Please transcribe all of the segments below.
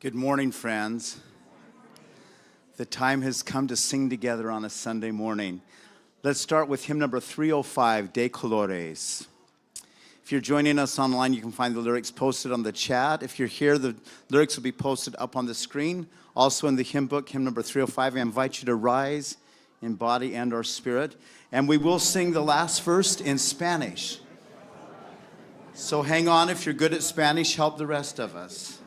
Good morning, friends. The time has come to sing together on a Sunday morning. Let's start with hymn number 305, De Colores. If you're joining us online, you can find the lyrics posted on the chat. If you're here, the lyrics will be posted up on the screen. Also in the hymn book, hymn number 305, I invite you to rise in body and or spirit. And we will sing the last verse in Spanish. So hang on, if you're good at Spanish, help the rest of us.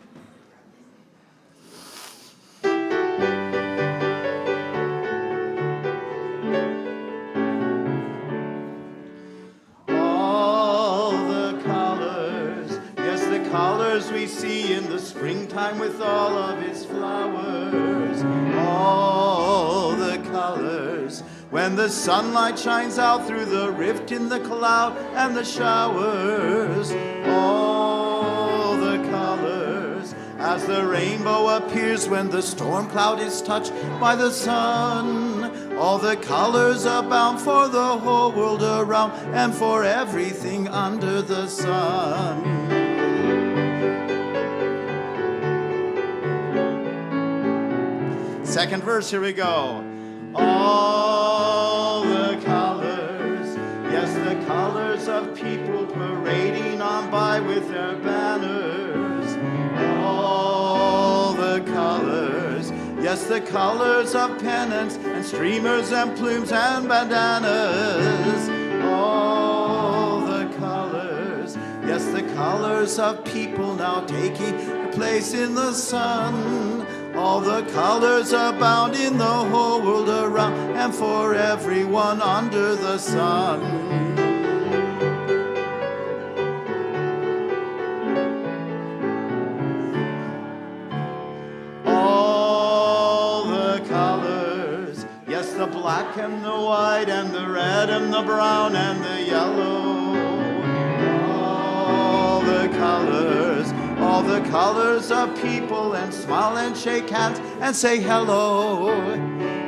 Colors we see in the springtime with all of its flowers. All the colors when the sunlight shines out through the rift in the cloud and the showers. All the colors as the rainbow appears when the storm cloud is touched by the sun. All the colors abound for the whole world around and for everything under the sun. Second verse, here we go. All the colors, yes, the colors of people parading on by with their banners. All the colors, yes, the colors of pennants and streamers and plumes and bandanas. All the colors, yes, the colors of people now taking their place in the sun. All the colors abound in the whole world around and for everyone under the sun. All the colors, yes, the black and the white and the red and the brown and the yellow. All the colors of people, and smile and shake hands and say hello.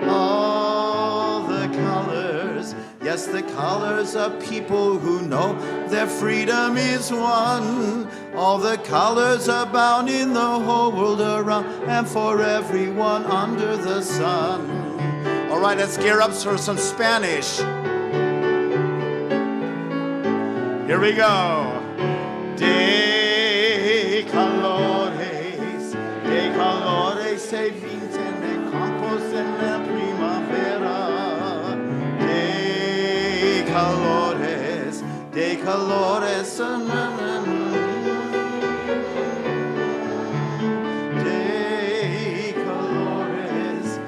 All the colors, yes, the colors of people who know their freedom is won. All the colors abound in the whole world around and for everyone under the sun. All right, let's gear up for some Spanish. Here we go. De colores se pintan de campos en la primavera. De colores, de colores, de colores.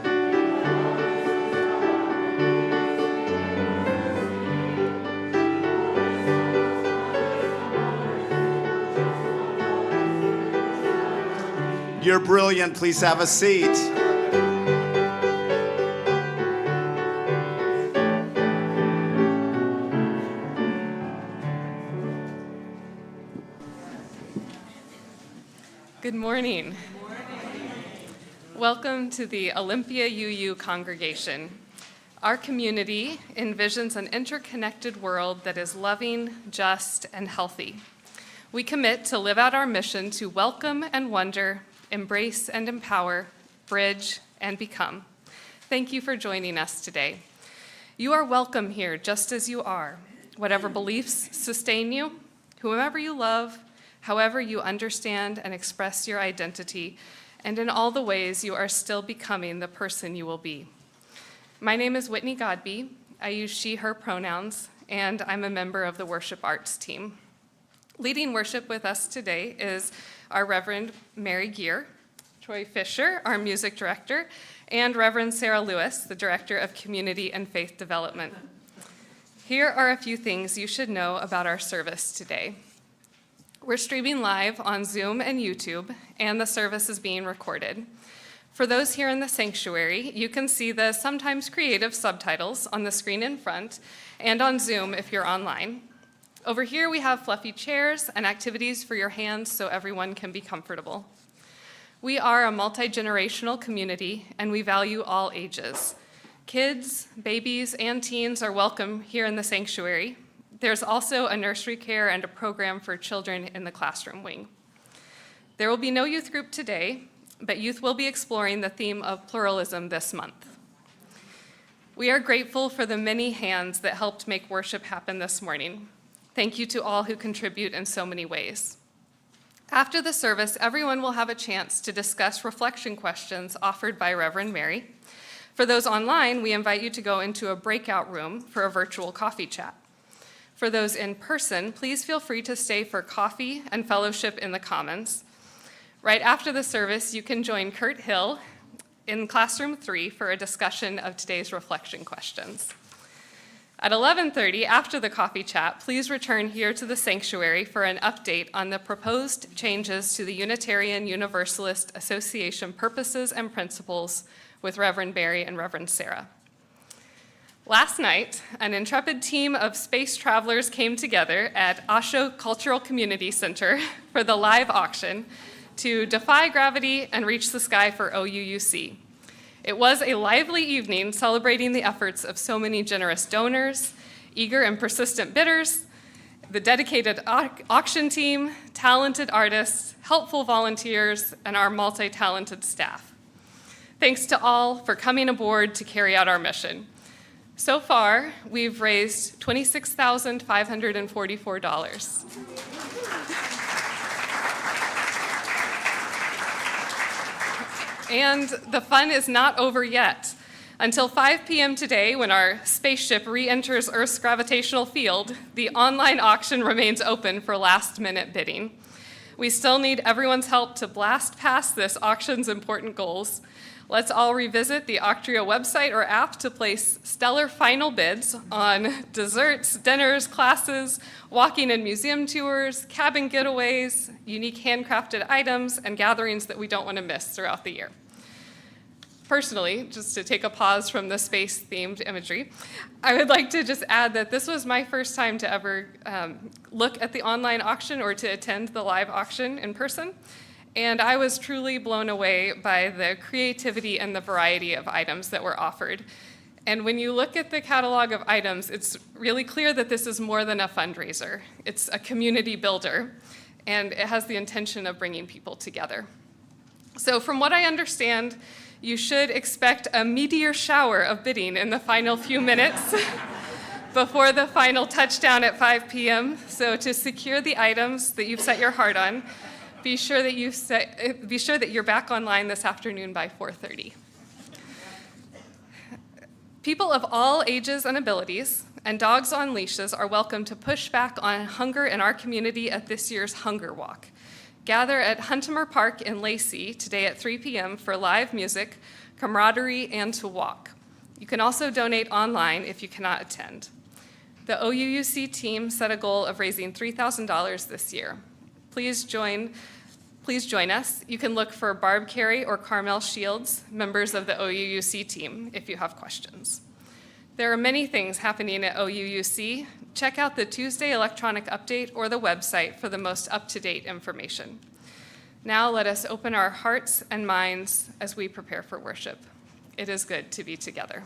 You're brilliant. Please have a seat. Good morning. Welcome to the Olympia UU congregation. Our community envisions an interconnected world that is loving, just, and healthy. We commit to live out our mission to welcome and wonder, embrace and empower, bridge and become. Thank you for joining us today. You are welcome here just as you are, whatever beliefs sustain you, whomever you love, however you understand and express your identity, and in all the ways you are still becoming the person you will be. My name is Whitney Godby. I use she, her pronouns, and I'm a member of the worship arts team. Leading worship with us today is our Reverend Mary Gear, Troy Fisher, our music director, and Reverend Sarah Lewis, the Director of Community and Faith Development. Here are a few things you should know about our service today. We're streaming live on Zoom and YouTube, and the service is being recorded. For those here in the sanctuary, you can see the sometimes creative subtitles on the screen in front and on Zoom if you're online. Over here, we have fluffy chairs and activities for your hands so everyone can be comfortable. We are a multi-generational community, and we value all ages. Kids, babies, and teens are welcome here in the sanctuary. There's also a nursery care and a program for children in the classroom wing. There will be no youth group today, but youth will be exploring the theme of pluralism this month. We are grateful for the many hands that helped make worship happen this morning. Thank you to all who contribute in so many ways. After the service, everyone will have a chance to discuss reflection questions offered by Reverend Mary. For those online, we invite you to go into a breakout room for a virtual coffee chat. For those in person, please feel free to stay for coffee and fellowship in the Commons. Right after the service, you can join Kurt Hill in Classroom 3 for a discussion of today's reflection questions. At 11:30, after the coffee chat, please return here to the sanctuary for an update on the proposed changes to the Unitarian Universalist Association purposes and principles with Reverend Barry and Reverend Sarah. Last night, an intrepid team of space travelers came together at Osho Cultural Community Center for the live auction to defy gravity and reach the sky for OUUC. It was a lively evening celebrating the efforts of so many generous donors, eager and persistent bidders, the dedicated auction team, talented artists, helpful volunteers, and our multi-talented staff. Thanks to all for coming aboard to carry out our mission. So far, we've raised $26,544. And the fun is not over yet. Until 5 p.m. today, when our spaceship re-enters Earth's gravitational field, the online auction remains open for last-minute bidding. We still need everyone's help to blast past this auction's important goals. Let's all revisit the Octria website or app to place stellar final bids on desserts, dinners, classes, walking and museum tours, cabin getaways, unique handcrafted items, and gatherings that we don't want to miss throughout the year. Personally, just to take a pause from the space-themed imagery, I would like to just add that this was my first time to ever look at the online auction or to attend the live auction in person. And I was truly blown away by the creativity and the variety of items that were offered. And when you look at the catalog of items, it's really clear that this is more than a fundraiser. It's a community builder, and it has the intention of bringing people together. So from what I understand, you should expect a meteor shower of bidding in the final few minutes before the final touchdown at 5 p.m. So to secure the items that you've set your heart on, be sure that you're back online this afternoon by 4:30. People of all ages and abilities and dogs on leashes are welcome to push back on hunger in our community at this year's Hunger Walk. Gather at Huntimer Park in Lacey today at 3 p.m. for live music, camaraderie, and to walk. You can also donate online if you cannot attend. The OUUC team set a goal of raising $3,000 this year. Please join us. You can look for Barb Carey or Carmel Shields, members of the OUUC team, if you have questions. There are many things happening at OUUC. Check out the Tuesday electronic update or the website for the most up-to-date information. Now let us open our hearts and minds as we prepare for worship. It is good to be together.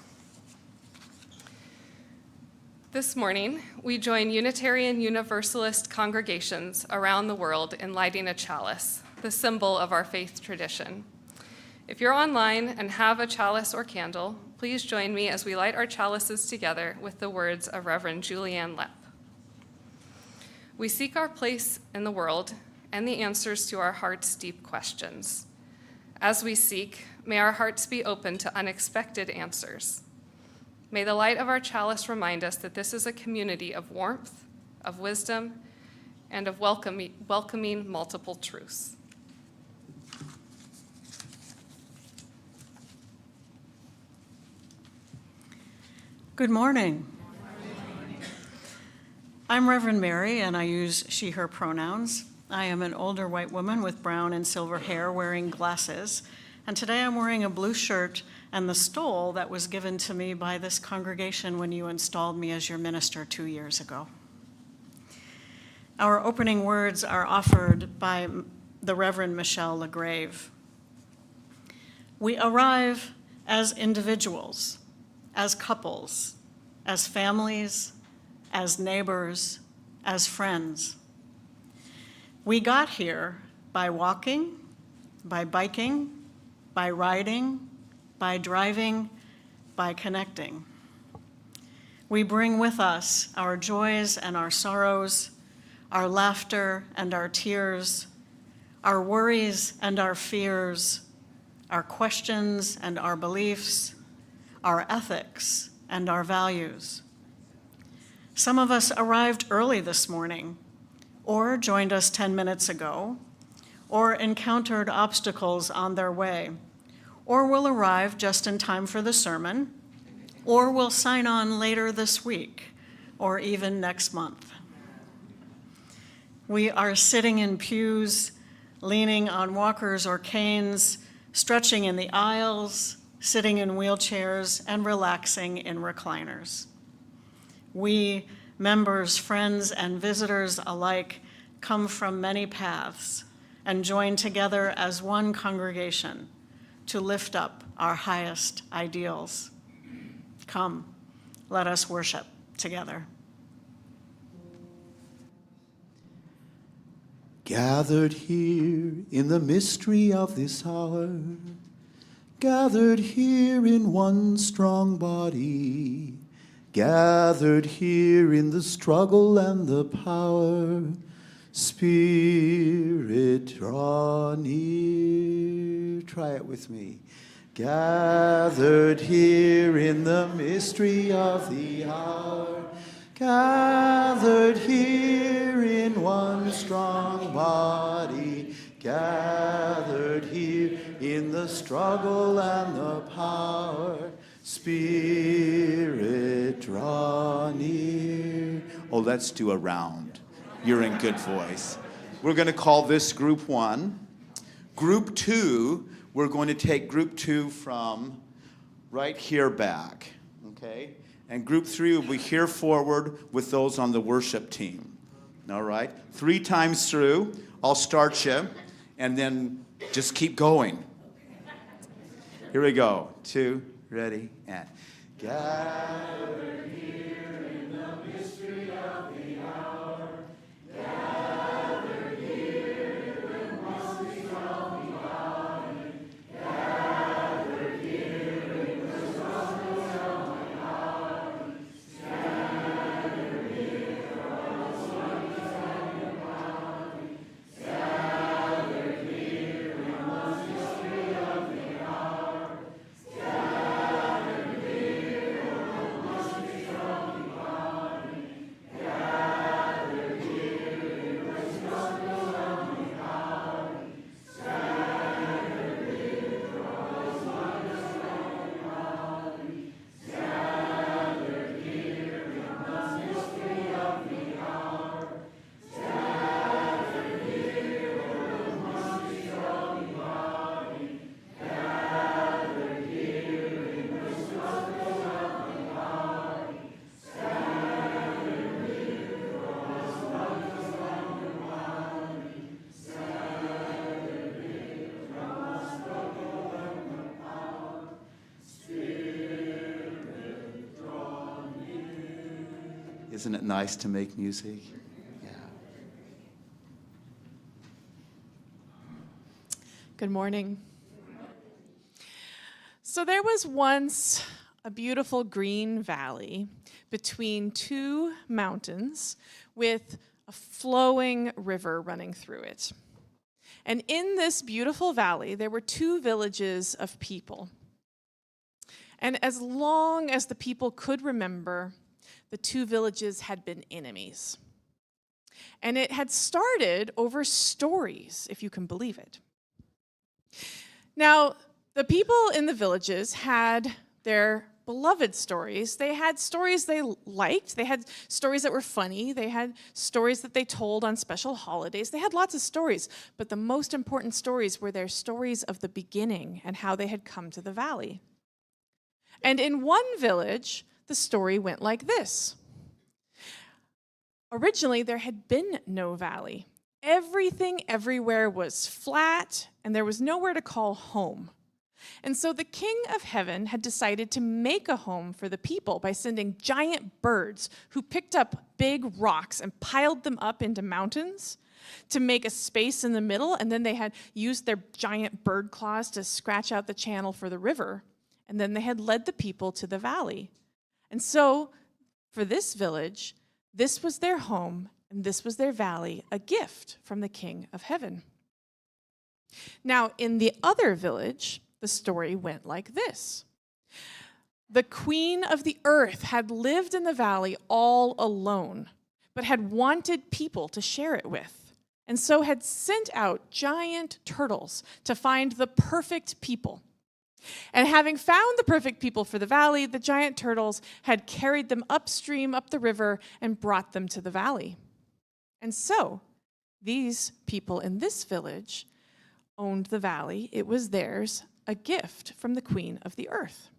This morning, we join Unitarian Universalist congregations around the world in lighting a chalice, the symbol of our faith tradition. If you're online and have a chalice or candle, please join me as we light our chalices together with the words of Reverend Julianne Lepp. We seek our place in the world and the answers to our heart's deep questions. As we seek, may our hearts be open to unexpected answers. May the light of our chalice remind us that this is a community of warmth, of wisdom, and of welcoming multiple truths. Good morning. I'm Reverend Mary, and I use she, her pronouns. I am an older white woman with brown and silver hair wearing glasses, and today I'm wearing a blue shirt and the stole that was given to me by this congregation when you installed me as your minister 2 years ago. Our opening words are offered by the Reverend Michelle LaGrave. We arrive as individuals, as couples, as families, as neighbors, as friends. We got here by walking, by biking, by riding, by driving, by connecting. We bring with us our joys and our sorrows, our laughter and our tears, our worries and our fears, our questions and our beliefs, our ethics and our values. Some of us arrived early this morning, or joined us 10 minutes ago, or encountered obstacles on their way, or will arrive just in time for the sermon, or will sign on later this week, or even next month. We are sitting in pews, leaning on walkers or canes, stretching in the aisles, sitting in wheelchairs, and relaxing in recliners. We, members, friends, and visitors alike, come from many paths and join together as one congregation to lift up our highest ideals. Come, let us worship together. Gathered here in the mystery of this hour, gathered here in one strong body, gathered here in the struggle and the power, Spirit, draw near. Try it with me. Gathered here in the mystery of the hour, gathered here in one strong body, gathered here in the struggle and the power, Spirit, draw near. Oh, let's do a round. You're in good voice. We're going to call this group 1. Group 2, we're going to take group 2 from right here back, okay? And group 3 will be here forward with those on the worship team, all right? 3 times through, I'll start you, and then just keep going. Here we go. 2, ready, and gathered here in the mystery of the hour, gathered here in the mystery of the body, gathered here in the struggle of the body, gathered here for the struggles of the body, gathered here in the mystery of the hour, gathered here for the mystery of the body, gathered here in the struggle of the body, gathered here for the struggles of the body, gathered here in the mystery of the hour, gathered here for the mystery of the body, gathered here in the struggle of the body, gathered here for the struggles of the body, gathered here for the struggle of the power, Spirit, draw near. Isn't it nice to make music? Yeah. Good morning. So there was once a beautiful green valley between 2 mountains with a flowing river running through it. And in this beautiful valley, there were 2 villages of people. And as long as the people could remember, the 2 villages had been enemies. And it had started over stories, if you can believe it. Now, the people in the villages had their beloved stories. They had stories they liked. They had stories that were funny. They had stories that they told on special holidays. They had lots of stories, but the most important stories were their stories of the beginning and how they had come to the valley. And in one village, the story went like this. Originally, there had been no valley. Everything everywhere was flat, and there was nowhere to call home. And so the king of heaven had decided to make a home for the people by sending giant birds who picked up big rocks and piled them up into mountains to make a space in the middle, and then they had used their giant bird claws to scratch out the channel for the river, and then they had led the people to the valley. And so, for this village, this was their home, and this was their valley, a gift from the King of Heaven. Now, in the other village, the story went like this. The queen of the earth had lived in the valley all alone, but had wanted people to share it with, and so had sent out giant turtles to find the perfect people. And having found the perfect people for the valley, the giant turtles had carried them upstream up the river and brought them to the valley. And so, these people in this village owned the valley. It was theirs, a gift from the queen of the earth.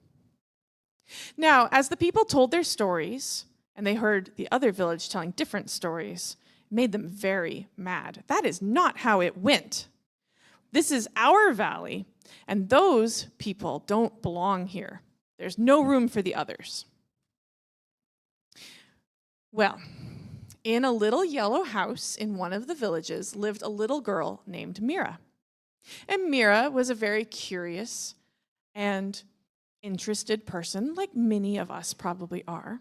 Now, as the people told their stories, and they heard the other village telling different stories, it made them very mad. That is not how it went. This is our valley, and those people don't belong here. There's no room for the others. Well, in a little yellow house in one of the villages lived a little girl named Mira. And Mira was a very curious and interested person, like many of us probably are,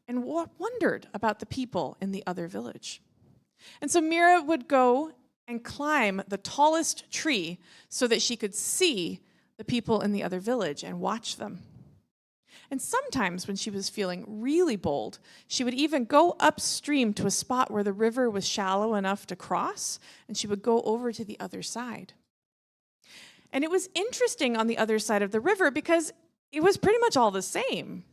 and wondered about the people in the other village. And so Mira would go and climb the tallest tree so that she could see the people in the other village and watch them. And sometimes when she was feeling really bold, she would even go upstream to a spot where the river was shallow enough to cross, and she would go over to the other side. And it was interesting on the other side of the river because it was pretty much all the same.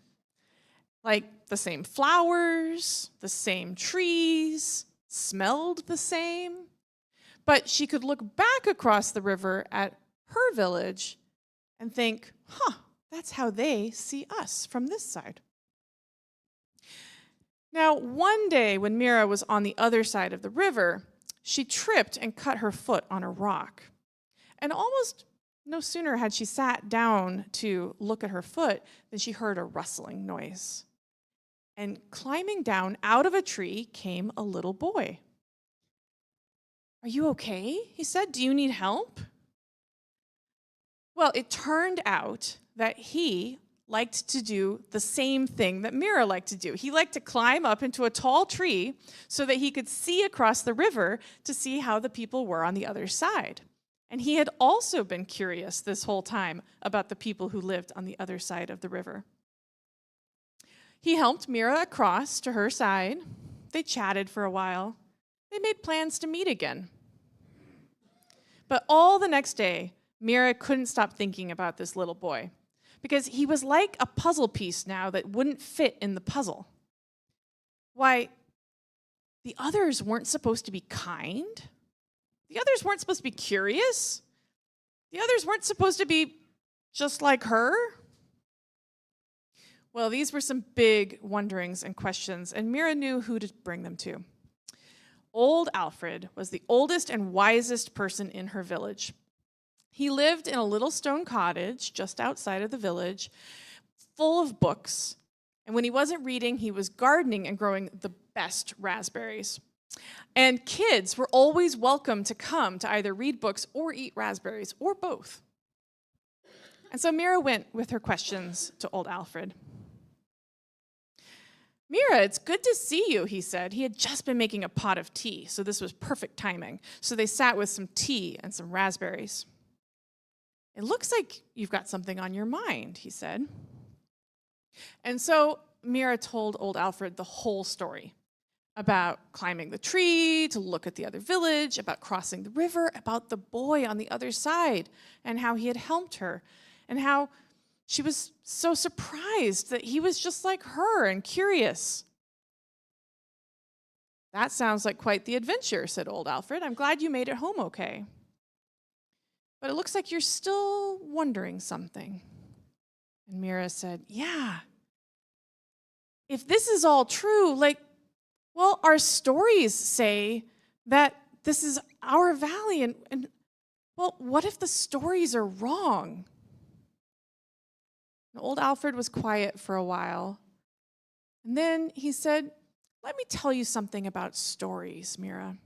Like the same flowers, the same trees, smelled the same. But she could look back across the river at her village and think, that's how they see us from this side. Now, one day when Mira was on the other side of the river, she tripped and cut her foot on a rock. And almost no sooner had she sat down to look at her foot than she heard a rustling noise. And climbing down out of a tree came a little boy. "Are you okay?" he said. "Do you need help?" Well, it turned out that he liked to do the same thing that Mira liked to do. He liked to climb up into a tall tree so that he could see across the river to see how the people were on the other side. And he had also been curious this whole time about the people who lived on the other side of the river. He helped Mira across to her side. They chatted for a while. They made plans to meet again. But all the next day, Mira couldn't stop thinking about this little boy because he was like a puzzle piece now that wouldn't fit in the puzzle. Why, the others weren't supposed to be kind. The others weren't supposed to be curious. The others weren't supposed to be just like her. Well, these were some big wonderings and questions, and Mira knew who to bring them to. Old Alfred was the oldest and wisest person in her village. He lived in a little stone cottage just outside of the village, full of books. And when he wasn't reading, he was gardening and growing the best raspberries. And kids were always welcome to come to either read books or eat raspberries, or both. And so Mira went with her questions to old Alfred. "Mira, it's good to see you," he said. He had just been making a pot of tea, so this was perfect timing. So they sat with some tea and some raspberries. "It looks like you've got something on your mind," he said. And so Mira told old Alfred the whole story about climbing the tree to look at the other village, about crossing the river, about the boy on the other side, and how he had helped her, and how she was so surprised that he was just like her and curious. "That sounds like quite the adventure," said old Alfred. "I'm glad you made it home okay. But it looks like you're still wondering something." And Mira said, "Yeah. If this is all true, our stories say that this is our valley, and what if the stories are wrong?" And old Alfred was quiet for a while, and then he said, "Let me tell you something about stories, Mira.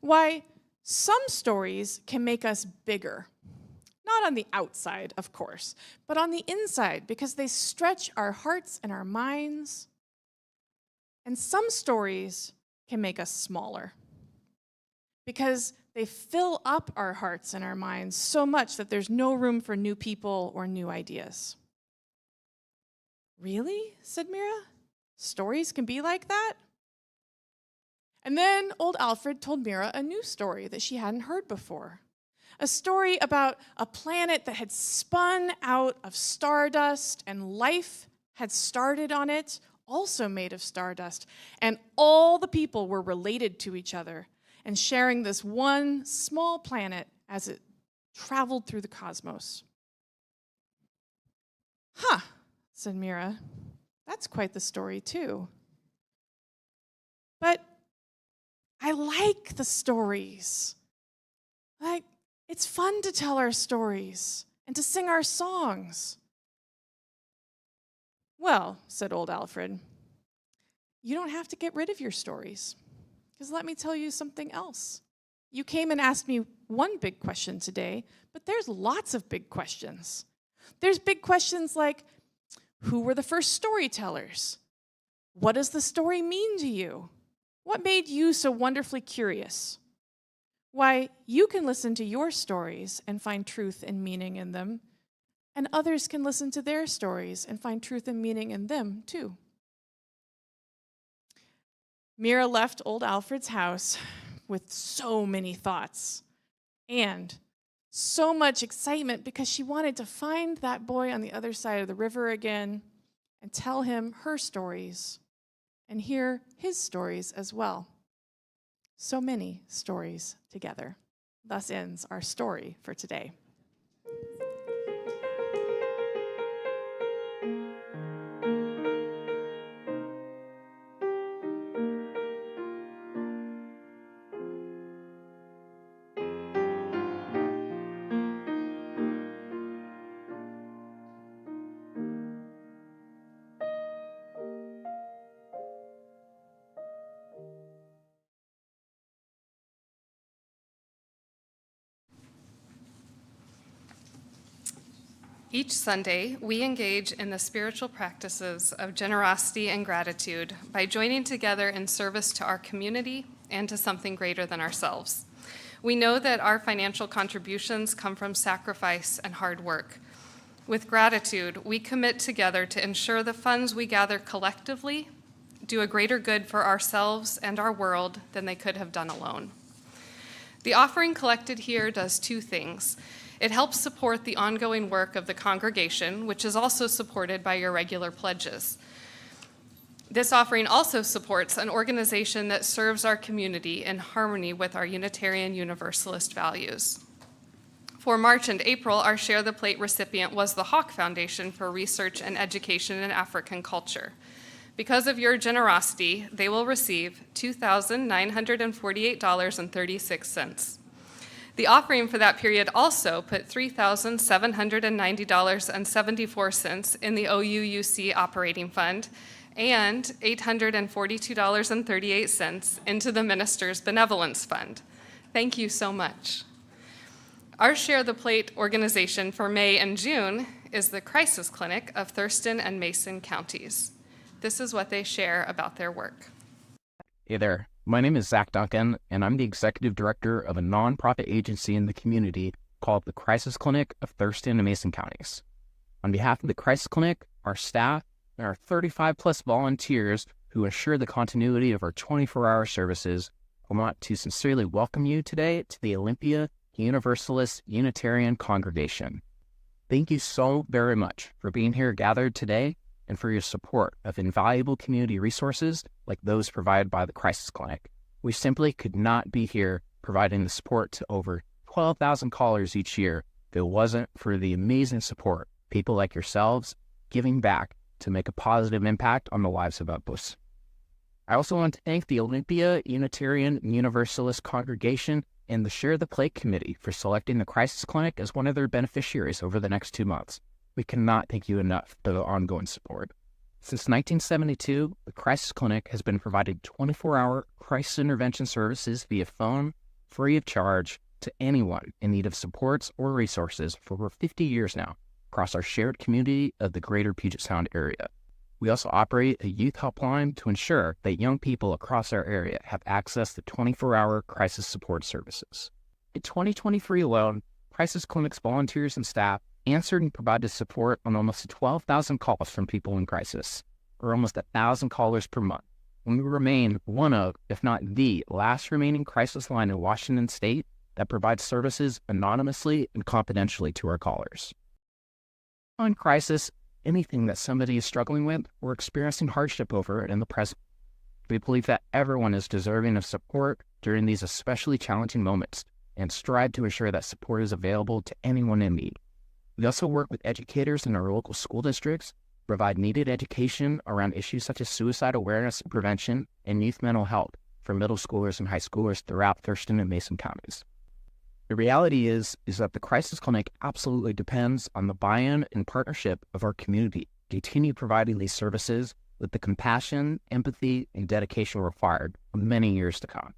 Why some stories can make us bigger. Not on the outside, of course, but on the inside, because they stretch our hearts and our minds. And some stories can make us smaller, because they fill up our hearts and our minds so much that there's no room for new people or new ideas. Really? Said Mira. Stories can be like that? And then old Alfred told Mira a new story that she hadn't heard before. A story about a planet that had spun out of stardust and life had started on it, also made of stardust. And all the people were related to each other and sharing this one small planet as it traveled through the cosmos. Huh, said Mira. That's quite the story, too. But I like the stories. It's fun to tell our stories and to sing our songs. Well, said old Alfred, you don't have to get rid of your stories, because let me tell you something else. You came and asked me one big question today, but there's lots of big questions. There's big questions like, who were the first storytellers? What does the story mean to you? What made you so wonderfully curious? Why, you can listen to your stories and find truth and meaning in them, and others can listen to their stories and find truth and meaning in them, too. Mira left old Alfred's house with so many thoughts and so much excitement, because she wanted to find that boy on the other side of the river again and tell him her stories and hear his stories as well. So many stories together. Thus ends our story for today. Each Sunday, we engage in the spiritual practices of generosity and gratitude by joining together in service to our community and to something greater than ourselves. We know that our financial contributions come from sacrifice and hard work. With gratitude, we commit together to ensure the funds we gather collectively do a greater good for ourselves and our world than they could have done alone. The offering collected here does two things. It helps support the ongoing work of the congregation, which is also supported by your regular pledges. This offering also supports an organization that serves our community in harmony with our Unitarian Universalist values. For March and April, our Share the Plate recipient was the Hawk Foundation for Research and Education in African Culture. Because of your generosity, they will receive $2,948.36. The offering for that period also put $3,790.74 in the OUUC operating fund and $842.38 into the Minister's Benevolence Fund. Thank you so much. Our Share the Plate organization for May and June is the Crisis Clinic of Thurston and Mason counties. This is what they share about their work. Hey there, my name is Zach Duncan, and I'm the executive director of a nonprofit agency in the community called the Crisis Clinic of Thurston and Mason counties. On behalf of the Crisis Clinic, our staff, and our 35-plus volunteers who ensure the continuity of our 24-hour services, I want to sincerely welcome you today to the Olympia Universalist Unitarian Congregation. Thank you so very much for being here gathered today and for your support of invaluable community resources like those provided by the Crisis Clinic. We simply could not be here providing the support to over 12,000 callers each year if it wasn't for the amazing support people like yourselves giving back to make a positive impact on the lives of others. I also want to thank the Olympia Unitarian Universalist Congregation and the Share the Plate Committee for selecting the Crisis Clinic as one of their beneficiaries over the next 2 months. We cannot thank you enough for the ongoing support. Since 1972, the Crisis Clinic has been providing 24-hour crisis intervention services via phone, free of charge, to anyone in need of supports or resources for over 50 years now across our shared community of the greater Puget Sound area. We also operate a youth helpline to ensure that young people across our area have access to 24-hour crisis support services. In 2023 alone, Crisis Clinic's volunteers and staff answered and provided support on almost 12,000 calls from people in crisis, or almost 1,000 callers per month. And we remain one of, if not the, last remaining crisis line in Washington State that provides services anonymously and confidentially to our callers. On crisis, anything that somebody is struggling with or experiencing hardship over in the present. We believe that everyone is deserving of support during these especially challenging moments and strive to ensure that support is available to anyone in need. We also work with educators in our local school districts, provide needed education around issues such as suicide awareness and prevention and youth mental health for middle schoolers and high schoolers throughout Thurston and Mason counties. The reality is that the Crisis Clinic absolutely depends on the buy-in and partnership of our community to continue providing these services with the compassion, empathy, and dedication required for many years to come.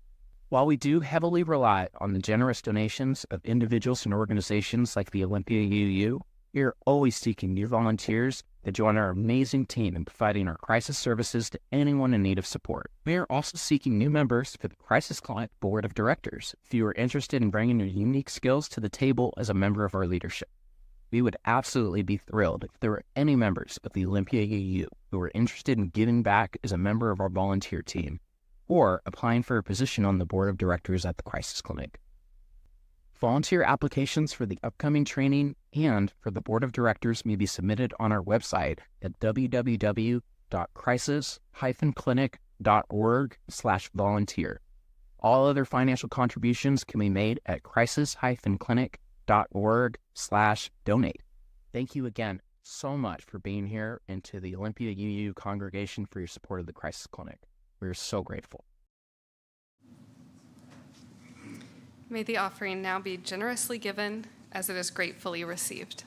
While we do heavily rely on the generous donations of individuals and organizations like the Olympia UU, we are always seeking new volunteers to join our amazing team in providing our crisis services to anyone in need of support. We are also seeking new members for the Crisis Clinic Board of Directors if you are interested in bringing your unique skills to the table as a member of our leadership. We would absolutely be thrilled if there were any members of the Olympia UU who are interested in giving back as a member of our volunteer team, or applying for a position on the board of directors at the Crisis Clinic. Volunteer applications for the upcoming training and for the board of directors may be submitted on our website at www.crisis-clinic.org/volunteer. All other financial contributions can be made at crisis-clinic.org/donate. Thank you again so much for being here, and to the Olympia UU congregation for your support of the Crisis Clinic. We are so grateful. May the offering now be generously given as it is gratefully received.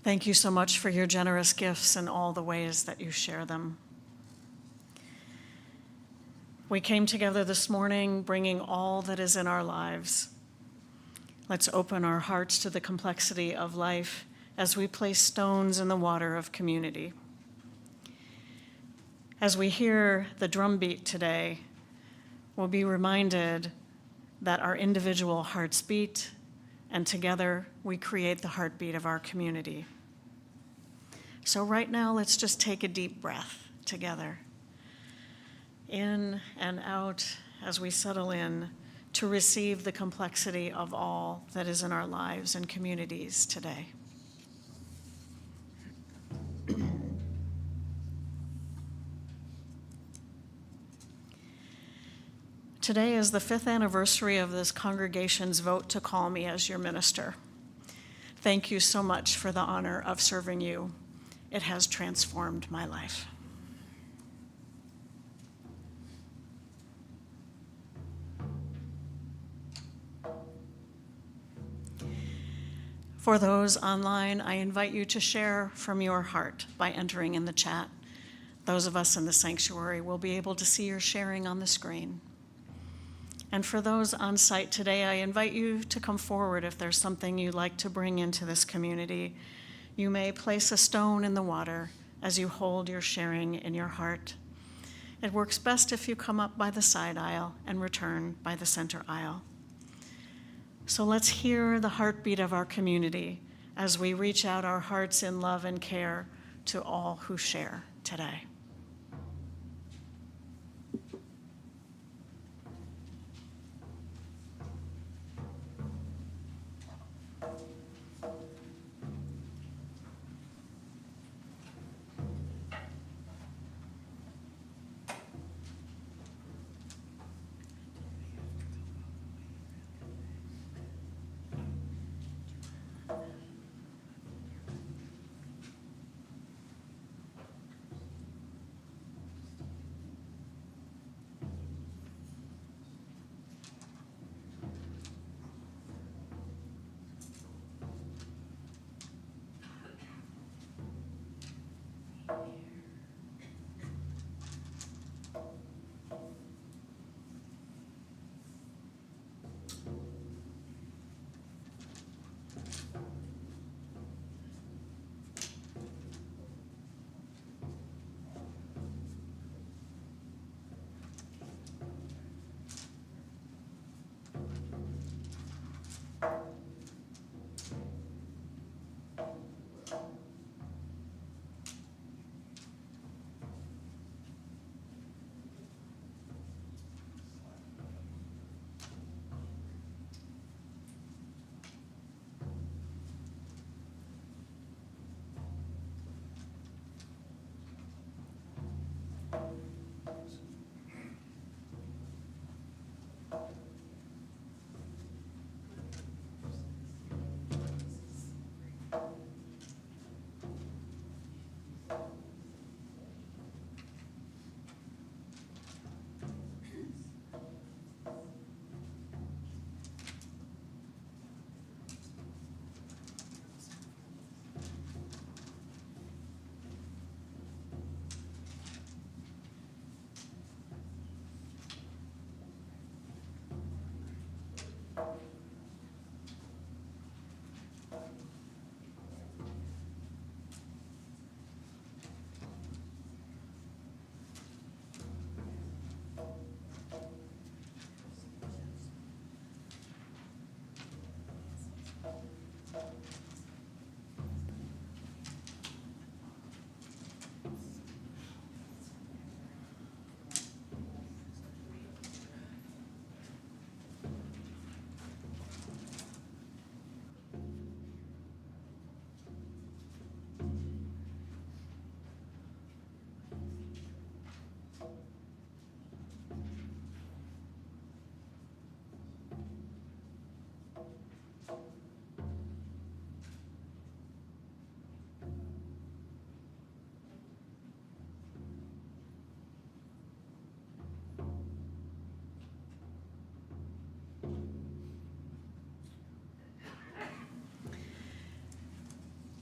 Thank you so much for your generous gifts and all the ways that you share them. We came together this morning bringing all that is in our lives. Let's open our hearts to the complexity of life as we place stones in the water of community. As we hear the drumbeat today, we'll be reminded that our individual hearts beat and together we create the heartbeat of our community. So right now, let's just take a deep breath together. In and out as we settle in to receive the complexity of all that is in our lives and communities today. Today is the 5th anniversary of this congregation's vote to call me as your minister. Thank you so much for the honor of serving you. It has transformed my life. For those online, I invite you to share from your heart by entering in the chat. Those of us in the sanctuary will be able to see your sharing on the screen. And for those on site today, I invite you to come forward if there's something you'd like to bring into this community. You may place a stone in the water as you hold your sharing in your heart. It works best if you come up by the side aisle and return by the center aisle. So let's hear the heartbeat of our community as we reach out our hearts in love and care to all who share today.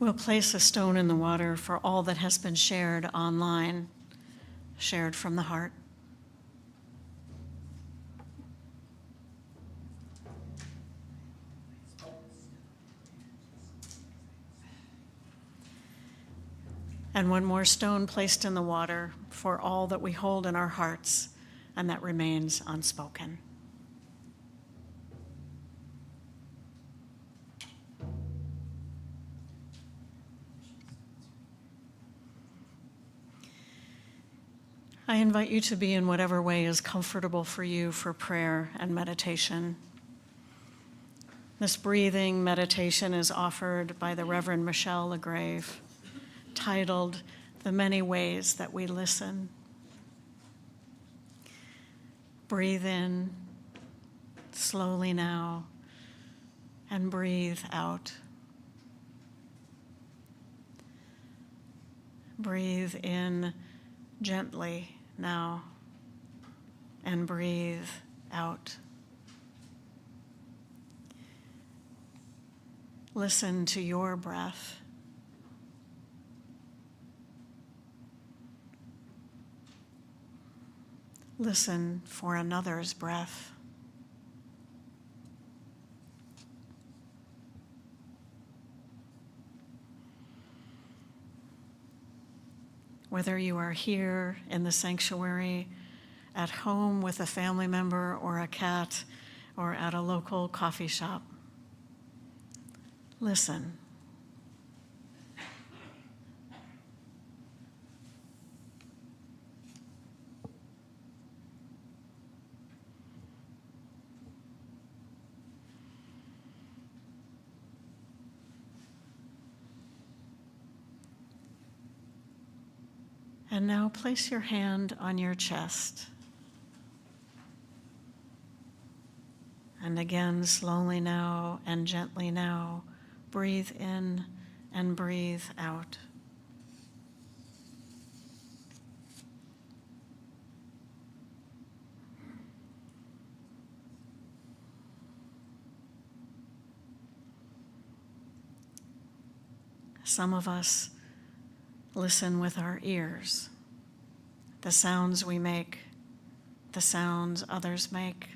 We'll place a stone in the water for all that has been shared online, shared from the heart. And one more stone placed in the water for all that we hold in our hearts and that remains unspoken. I invite you to be in whatever way is comfortable for you for prayer and meditation. This breathing meditation is offered by the Reverend Michelle LaGrave, titled The Many Ways That We Listen. Breathe in slowly now and breathe out. Breathe in gently now and breathe out. Listen to your breath. Listen for another's breath. Whether you are here in the sanctuary, at home with a family member or a cat, or at a local coffee shop, listen. And now place your hand on your chest. And again, slowly now and gently now, breathe in and breathe out. Some of us listen with our ears, the sounds we make, the sounds others make.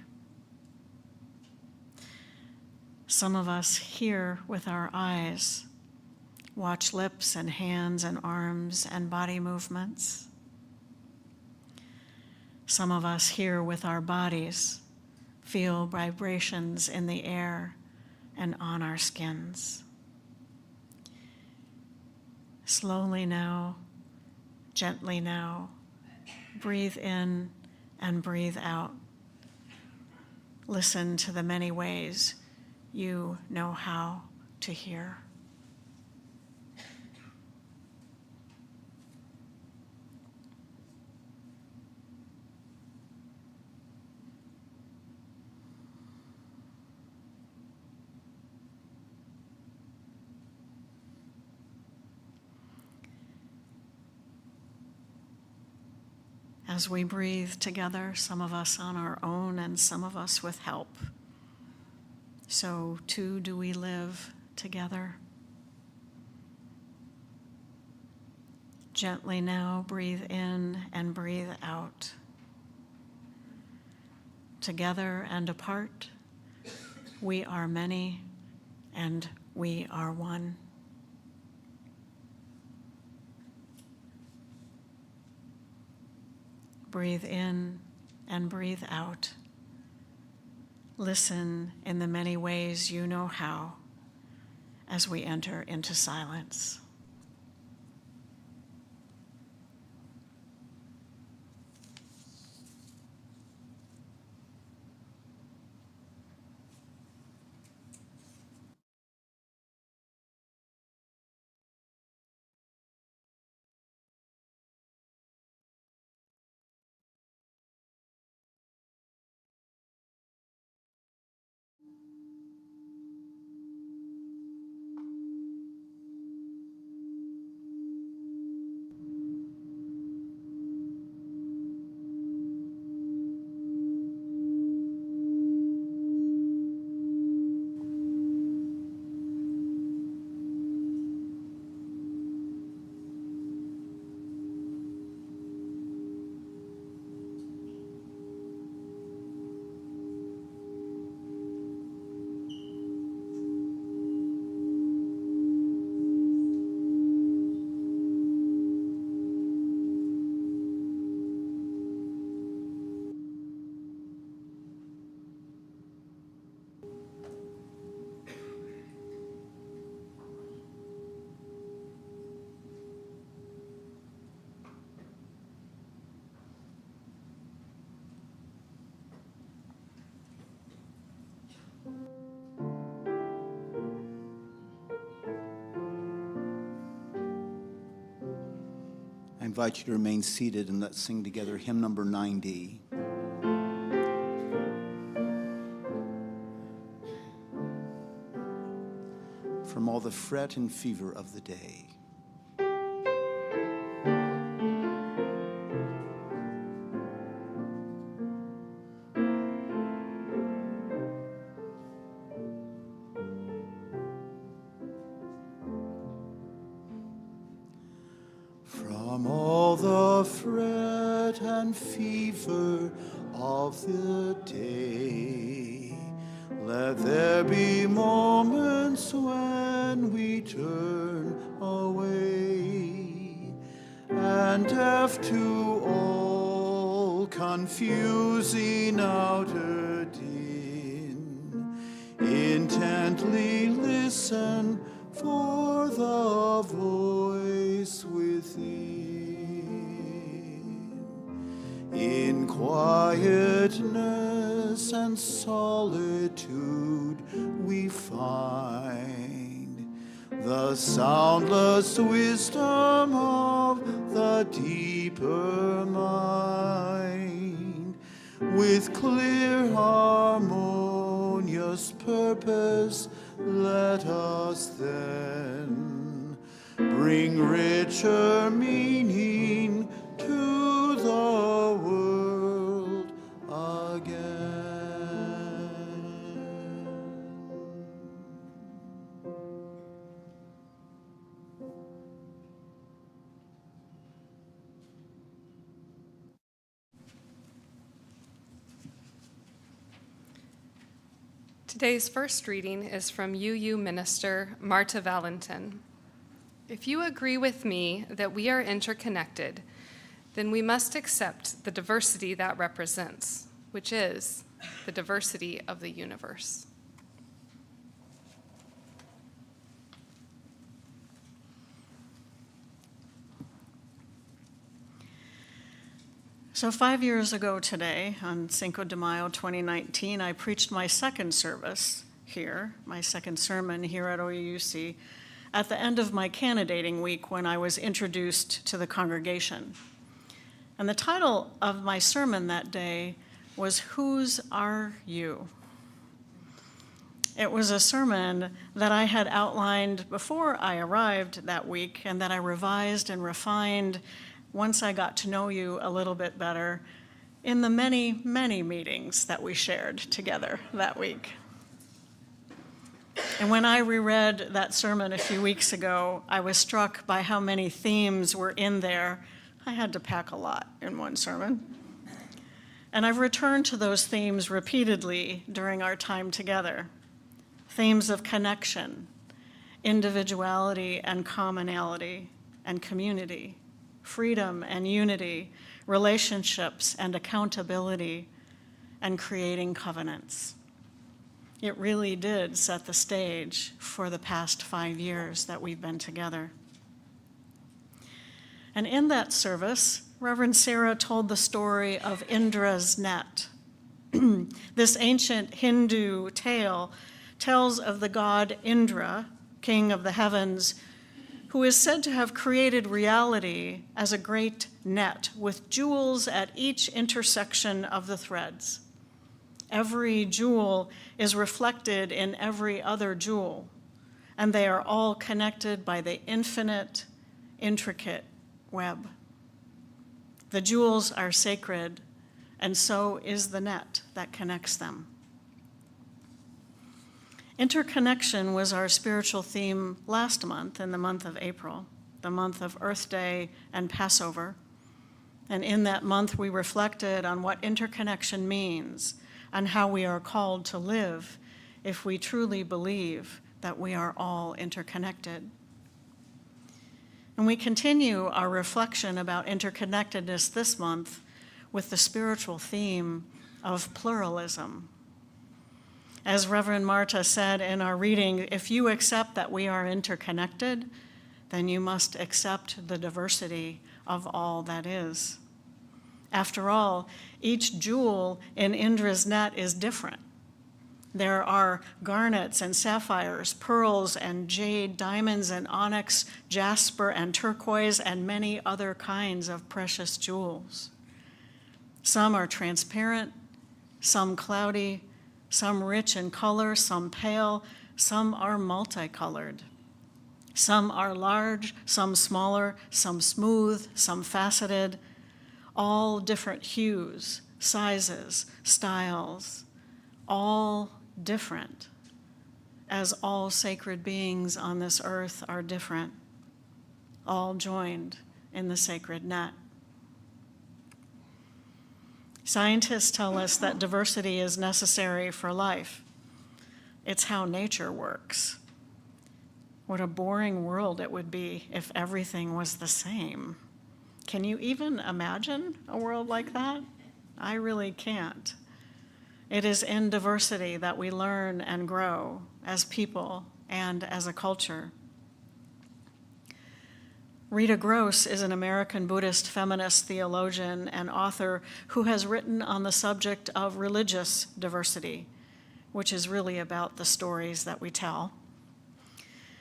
Some of us hear with our eyes, watch lips and hands and arms and body movements. Some of us hear with our bodies, feel vibrations in the air and on our skins. Slowly now, gently now, breathe in and breathe out. Listen to the many ways you know how to hear. As we breathe together, some of us on our own and some of us with help, so too do we live together. Gently now breathe in and breathe out. Together and apart, we are many and we are one. Breathe in and breathe out. Listen in the many ways you know how as we enter into silence. invite you to remain seated and let's sing together hymn number 90. From all the fret and fever of the day. From all the fret and fever of the day, let there be moments when we turn away, and deaf to all confusing outer din, intently listen for the voice within. In quietness and solitude we find the soundless wisdom of the deeper mind. With clear harmonious purpose let us then bring richer meaning to the world again. Today's first reading is from UU Minister Marta Valentin. If you agree with me that we are interconnected, then we must accept the diversity that represents, which is the diversity of the universe. So 5 years ago today, on Cinco de Mayo 2019, I preached my second service here, my second sermon here at OUC, at the end of my candidating week when I was introduced to the congregation. And the title of my sermon that day was, "Whose Are You?" It was a sermon that I had outlined before I arrived that week and that I revised and refined once I got to know you a little bit better in the many, many meetings that we shared together that week. And when I reread that sermon a few weeks ago, I was struck by how many themes were in there. I had to pack a lot in one sermon. And I've returned to those themes repeatedly during our time together. Themes of connection, individuality and commonality and community, freedom and unity, relationships and accountability, and creating covenants. It really did set the stage for the past 5 years that we've been together. And in that service, Reverend Sarah told the story of Indra's net. This ancient Hindu tale tells of the god Indra, king of the heavens, who is said to have created reality as a great net with jewels at each intersection of the threads. Every jewel is reflected in every other jewel, and they are all connected by the infinite, intricate web. The jewels are sacred, and so is the net that connects them. Interconnection was our spiritual theme last month, in the month of April, the month of Earth Day and Passover. And in that month, we reflected on what interconnection means and how we are called to live if we truly believe that we are all interconnected. And we continue our reflection about interconnectedness this month with the spiritual theme of pluralism. As Reverend Marta said in our reading, if you accept that we are interconnected, then you must accept the diversity of all that is. After all, each jewel in Indra's net is different, There are garnets and sapphires, pearls and jade, diamonds and onyx, jasper and turquoise, and many other kinds of precious jewels. Some are transparent, some cloudy, some rich in color, some pale, some are multicolored. Some are large, some smaller, some smooth, some faceted, all different hues, sizes, styles, all different, as all sacred beings on this earth are different, all joined in the sacred net. Scientists tell us that diversity is necessary for life. It's how nature works. What a boring world it would be if everything was the same. Can you even imagine a world like that? I really can't. It is in diversity that we learn and grow as people and as a culture. Rita Gross is an American Buddhist feminist theologian and author who has written on the subject of religious diversity, which is really about the stories that we tell.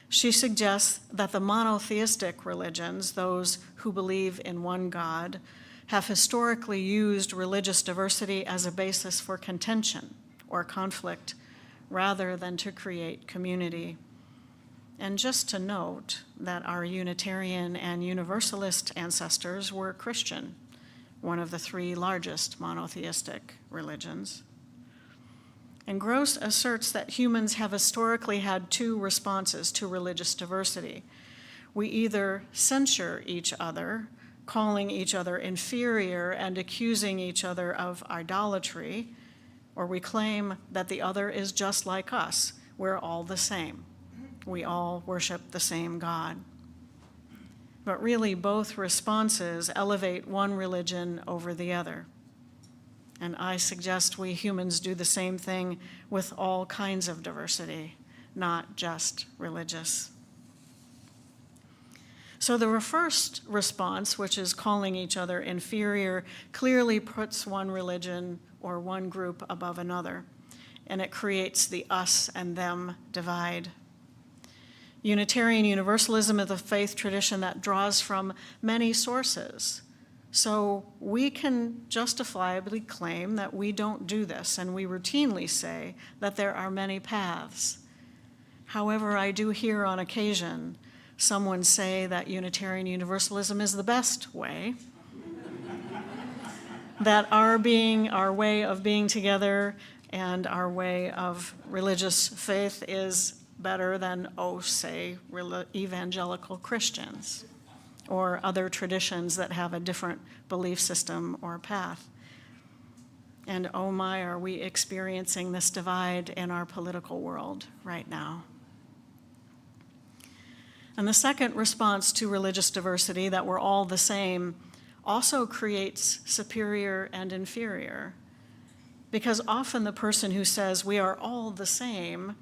She suggests that the monotheistic religions, those who believe in one God, have historically used religious diversity as a basis for contention or conflict rather than to create community. And just to note that our Unitarian and Universalist ancestors were Christian, one of the three largest monotheistic religions. And Gross asserts that humans have historically had two responses to religious diversity. We either censure each other, calling each other inferior and accusing each other of idolatry, or we claim that the other is just like us. We're all the same. We all worship the same God. But really, both responses elevate one religion over the other. And I suggest we humans do the same thing with all kinds of diversity, not just religious. So the first response, which is calling each other inferior, clearly puts one religion or one group above another, and it creates the us and them divide. Unitarian Universalism is a faith tradition that draws from many sources. So we can justifiably claim that we don't do this, and we routinely say that there are many paths. However, I do hear on occasion someone say that Unitarian Universalism is the best way, that our way of being together and our way of religious faith is better than, say, evangelical Christians or other traditions that have a different belief system or path. And oh my, are we experiencing this divide in our political world right now. And the second response to religious diversity, that we're all the same, also creates superior and inferior. Because often the person who says we are all the same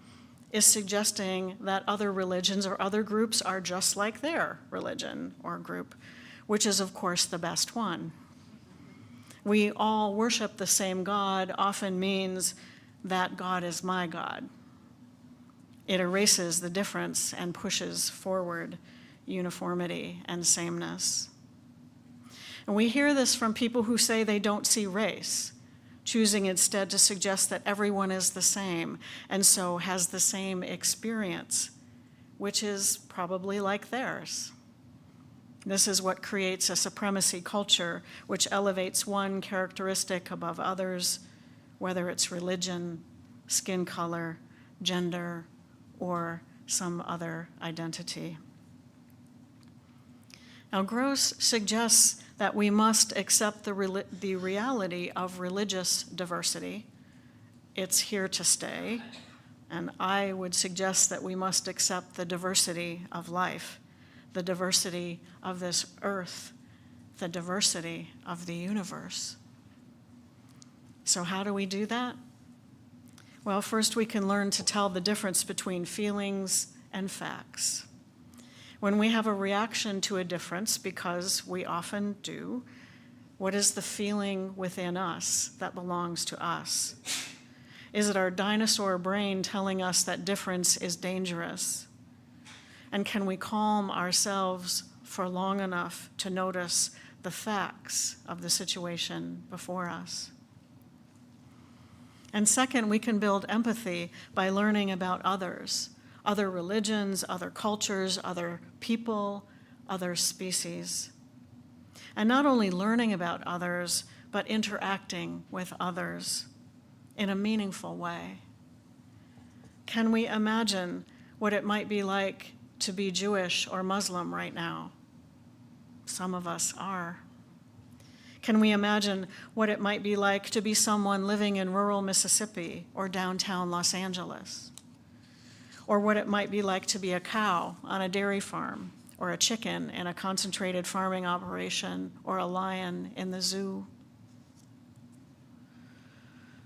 is suggesting that other religions or other groups are just like their religion or group, which is, of course, the best one. We all worship the same God often means that God is my God. It erases the difference and pushes forward uniformity and sameness. And we hear this from people who say they don't see race, choosing instead to suggest that everyone is the same and so has the same experience, which is probably like theirs. This is what creates a supremacy culture which elevates one characteristic above others, whether it's religion, skin color, gender, or some other identity. Now, Gross suggests that we must accept the reality of religious diversity. It's here to stay, and I would suggest that we must accept the diversity of life, the diversity of this earth, the diversity of the universe. So how do we do that? Well, first we can learn to tell the difference between feelings and facts. When we have a reaction to a difference, because we often do, what is the feeling within us that belongs to us? Is it our dinosaur brain telling us that difference is dangerous? And can we calm ourselves for long enough to notice the facts of the situation before us? And second, we can build empathy by learning about others, other religions, other cultures, other people, other species. And not only learning about others, but interacting with others in a meaningful way. Can we imagine what it might be like to be Jewish or Muslim right now? Some of us are. Can we imagine what it might be like to be someone living in rural Mississippi or downtown Los Angeles? Or what it might be like to be a cow on a dairy farm, or a chicken in a concentrated farming operation, or a lion in the zoo?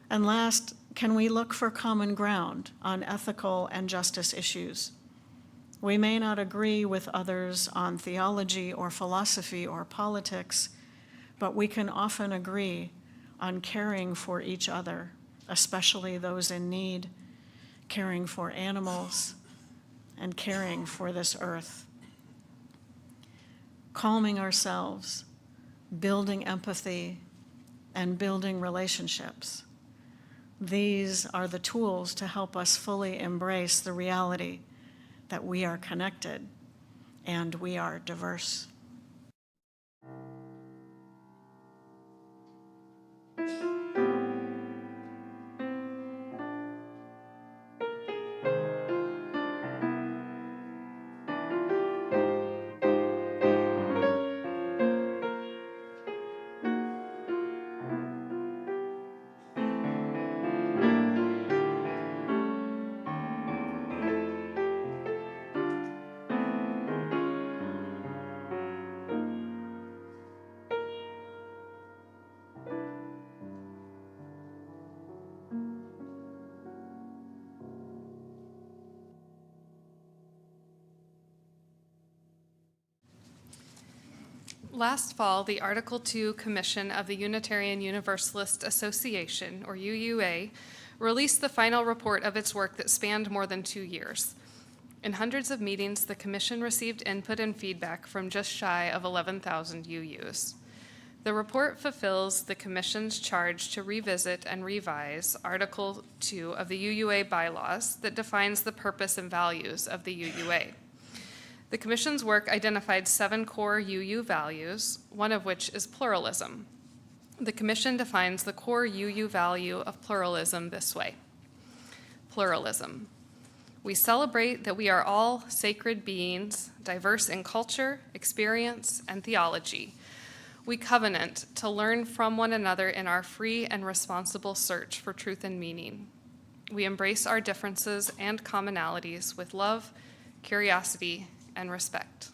And last, can we look for common ground on ethical and justice issues? We may not agree with others on theology or philosophy or politics, but we can often agree on caring for each other, especially those in need, caring for animals, and caring for this earth. Calming ourselves, building empathy, and building relationships. These are the tools to help us fully embrace the reality that we are connected and we are diverse. Last fall, the Article 2 Commission of the Unitarian Universalist Association, or UUA, released the final report of its work that spanned more than 2 years. In hundreds of meetings, the Commission received input and feedback from just shy of 11,000 UUs. The report fulfills the Commission's charge to revisit and revise Article 2 of the UUA bylaws that defines the purpose and values of the UUA. The Commission's work identified 7 core UU values, one of which is pluralism. The Commission defines the core UU value of pluralism this way. Pluralism. We celebrate that we are all sacred beings, diverse in culture, experience, and theology. We covenant to learn from one another in our free and responsible search for truth and meaning. We embrace our differences and commonalities with love, curiosity, and respect.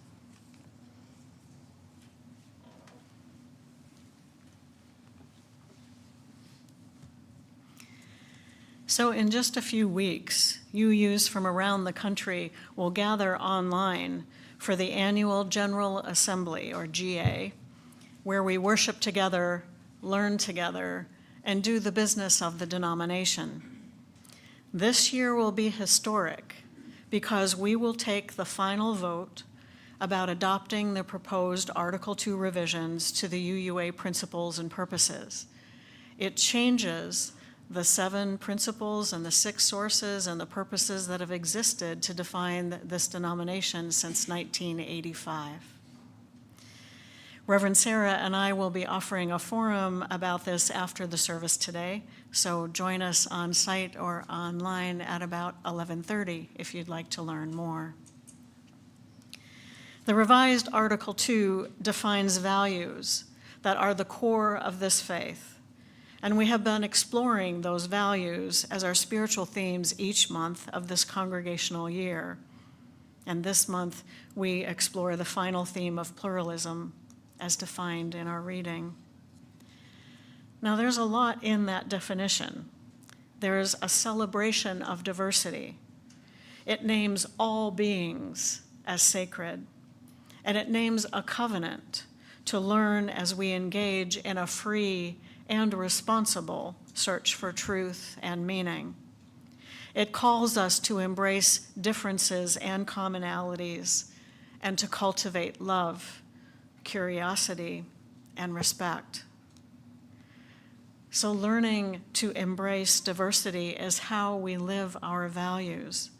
So in just a few weeks, UUs from around the country will gather online for the annual General Assembly, or GA, where we worship together, learn together, and do the business of the denomination. This year will be historic because we will take the final vote about adopting the proposed Article 2 revisions to the UUA principles and purposes. It changes the 7 principles and the 6 sources and the purposes that have existed to define this denomination since 1985. Reverend Sarah and I will be offering a forum about this after the service today, so join us on site or online at about 11:30 if you'd like to learn more. The revised Article 2 defines values that are the core of this faith, and we have been exploring those values as our spiritual themes each month of this congregational year. And this month, we explore the final theme of pluralism as defined in our reading. Now, there's a lot in that definition. There's a celebration of diversity. It names all beings as sacred, and it names a covenant to learn as we engage in a free and responsible search for truth and meaning. It calls us to embrace differences and commonalities and to cultivate love, curiosity, and respect. So learning to embrace diversity is how we live our values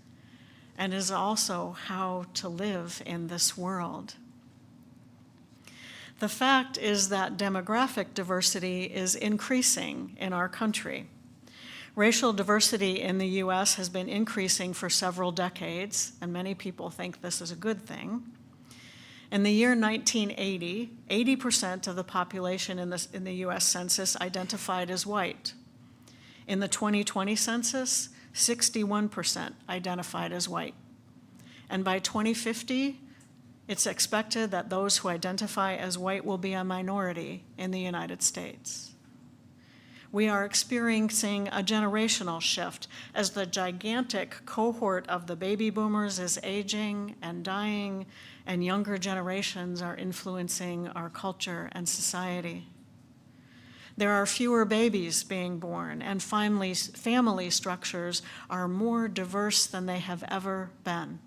and is also how to live in this world. The fact is that demographic diversity is increasing in our country. Racial diversity in the US has been increasing for several decades, and many people think this is a good thing. In the year 1980, 80% of the population in the US Census identified as white. In the 2020 census, 61% identified as white. And by 2050, it's expected that those who identify as white will be a minority in the United States. We are experiencing a generational shift as the gigantic cohort of the baby boomers is aging and dying, and younger generations are influencing our culture and society. There are fewer babies being born, and family structures are more diverse than they have ever been.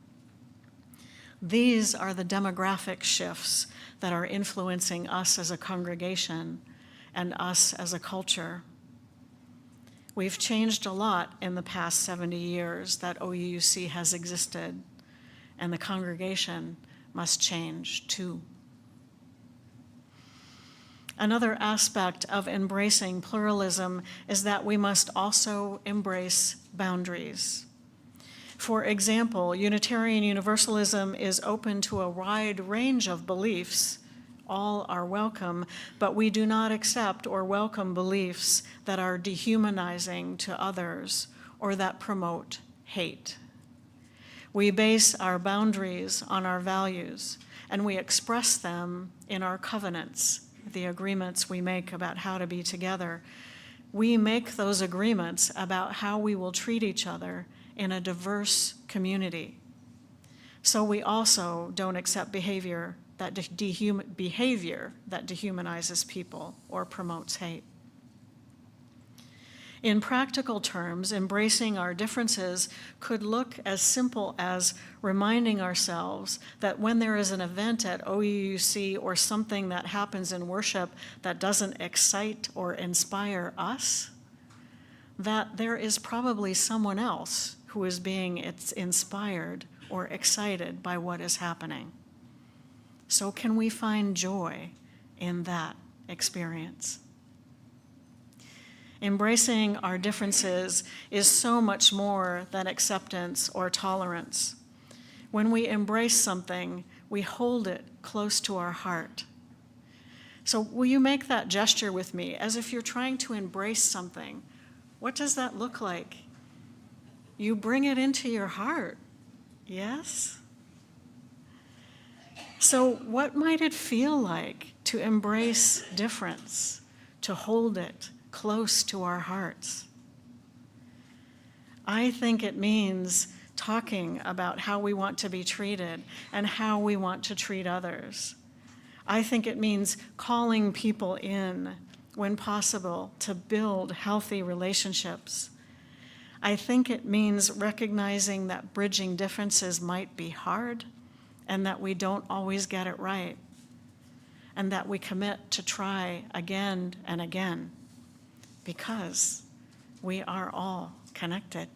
These are the demographic shifts that are influencing us as a congregation and us as a culture. We've changed a lot in the past 70 years that OUC has existed, and the congregation must change too. Another aspect of embracing pluralism is that we must also embrace boundaries. For example, Unitarian Universalism is open to a wide range of beliefs. All are welcome, but we do not accept or welcome beliefs that are dehumanizing to others or that promote hate. We base our boundaries on our values, and we express them in our covenants, the agreements we make about how to be together. We make those agreements about how we will treat each other in a diverse community. So we also don't accept behavior that dehumanizes people or promotes hate. In practical terms, embracing our differences could look as simple as reminding ourselves that when there is an event at OUC or something that happens in worship that doesn't excite or inspire us, that there is probably someone else who is being inspired or excited by what is happening. So can we find joy in that experience? Embracing our differences is so much more than acceptance or tolerance. When we embrace something, we hold it close to our heart. So will you make that gesture with me as if you're trying to embrace something? What does that look like? You bring it into your heart, yes? So what might it feel like to embrace difference, to hold it close to our hearts? I think it means talking about how we want to be treated and how we want to treat others. I think it means calling people in when possible to build healthy relationships. I think it means recognizing that bridging differences might be hard and that we don't always get it right, and that we commit to try again and again because we are all connected.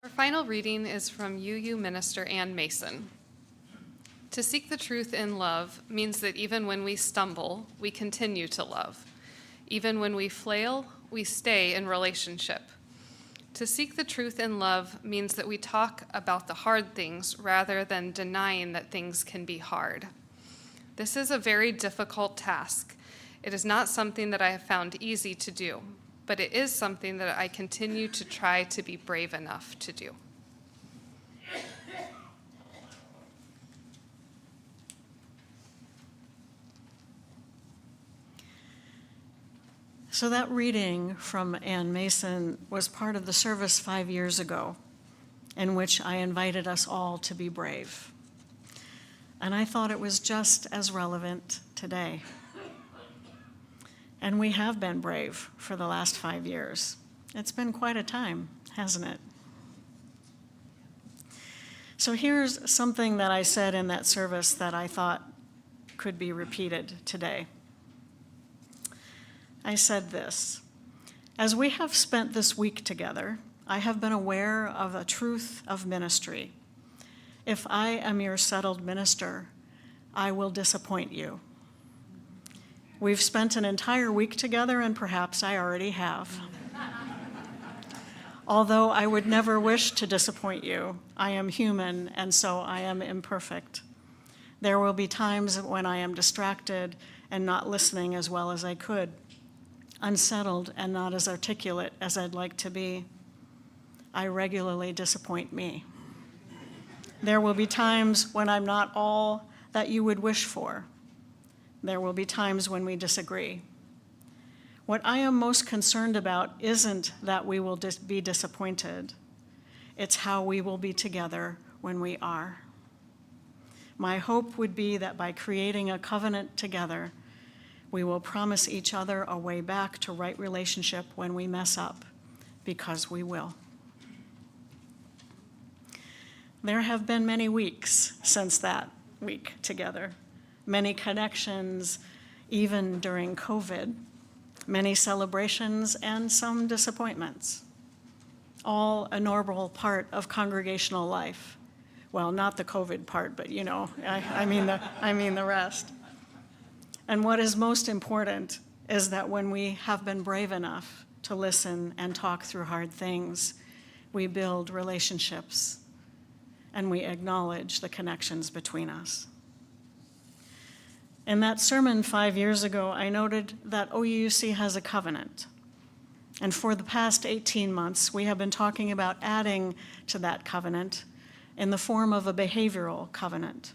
Our final reading is from UU Minister Ann Mason. To seek the truth in love means that even when we stumble, we continue to love. Even when we flail, we stay in relationship. To seek the truth in love means that we talk about the hard things rather than denying that things can be hard. This is a very difficult task, It is not something that I have found easy to do, but it is something that I continue to try to be brave enough to do. So that reading from Ann Mason was part of the service 5 years ago, in which I invited us all to be brave. And I thought it was just as relevant today. And we have been brave for the last 5 years. It's been quite a time, hasn't it? So here's something that I said in that service that I thought could be repeated today. I said this: as we have spent this week together, I have been aware of a truth of ministry. If I am your settled minister, I will disappoint you. We've spent an entire week together, and perhaps I already have. Although I would never wish to disappoint you, I am human, and so I am imperfect. There will be times when I am distracted and not listening as well as I could, unsettled and not as articulate as I'd like to be. I regularly disappoint me. There will be times when I'm not all that you would wish for. There will be times when we disagree. What I am most concerned about isn't that we will be disappointed. It's how we will be together when we are. My hope would be that by creating a covenant together, we will promise each other a way back to right relationship when we mess up, because we will. There have been many weeks since that week together, many connections, even during COVID, many celebrations, and some disappointments. All a normal part of congregational life. Well, not the COVID part, but I mean the rest. And what is most important is that when we have been brave enough to listen and talk through hard things, we build relationships and we acknowledge the connections between us. In that sermon 5 years ago, I noted that OUC has a covenant. And for the past 18 months, we have been talking about adding to that covenant in the form of a behavioral covenant.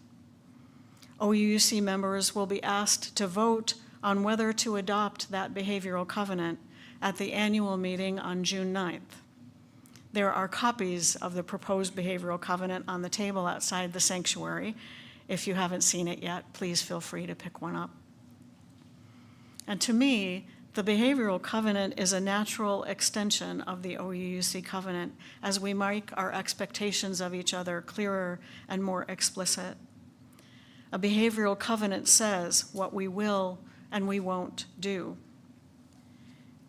OUC members will be asked to vote on whether to adopt that behavioral covenant at the annual meeting on June 9th. There are copies of the proposed behavioral covenant on the table outside the sanctuary. If you haven't seen it yet, please feel free to pick one up. And to me, the behavioral covenant is a natural extension of the OUC covenant as we make our expectations of each other clearer and more explicit. A behavioral covenant says what we will and we won't do.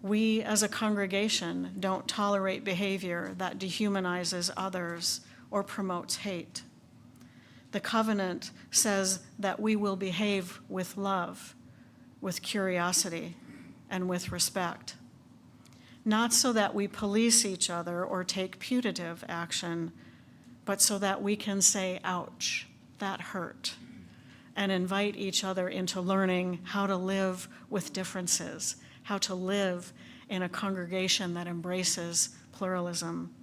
We as a congregation don't tolerate behavior that dehumanizes others or promotes hate. The covenant says that we will behave with love, with curiosity, and with respect. Not so that we police each other or take putative action, but so that we can say, ouch, that hurt, and invite each other into learning how to live with differences, how to live in a congregation that embraces pluralism.